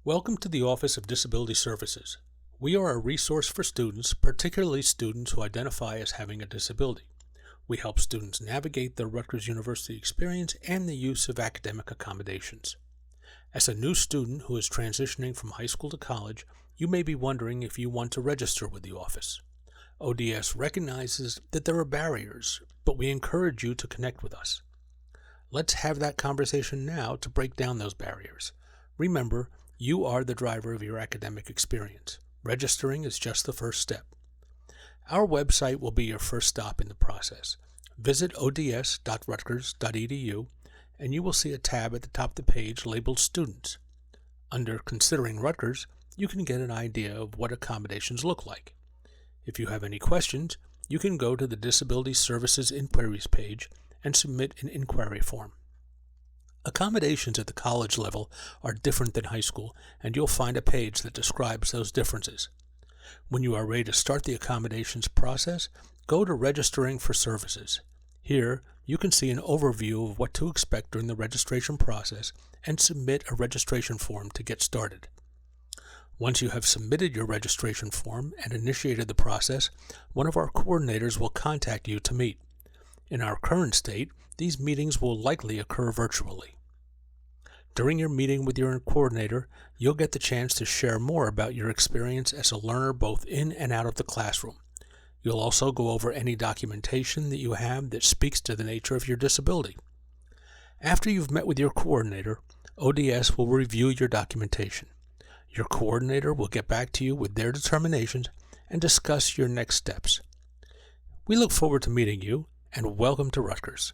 Welcome to the Office of Disability Services. We are a resource for students, particularly students who identify as having a disability. We help students navigate their Rutgers University experience and the use of academic accommodations. As a new student who is transitioning from high school to college, you may be wondering if you want to register with the office. ODS recognizes that there are barriers, but we encourage you to connect with us. Let's have that conversation now to break down those barriers. Remember, you are the driver of your academic experience. Registering is just the first step. Our website will be your first stop in the process. Visit ods.rutgers.edu and you will see a tab at the top of the page labeled Students. Under Considering Rutgers, you can get an idea of what accommodations look like. If you have any questions, you can go to the Disability Services Inquiries page and submit an inquiry form. Accommodations at the college level are different than high school, and you'll find a page that describes those differences. When you are ready to start the accommodations process, go to Registering for Services. Here, you can see an overview of what to expect during the registration process and submit a registration form to get started. Once you have submitted your registration form and initiated the process, one of our coordinators will contact you to meet. In our current state, these meetings will likely occur virtually. During your meeting with your coordinator, you'll get the chance to share more about your experience as a learner both in and out of the classroom. You'll also go over any documentation that you have that speaks to the nature of your disability. After you've met with your coordinator, ODS will review your documentation. Your coordinator will get back to you with their determinations and discuss your next steps. We look forward to meeting you, and welcome to Rutgers.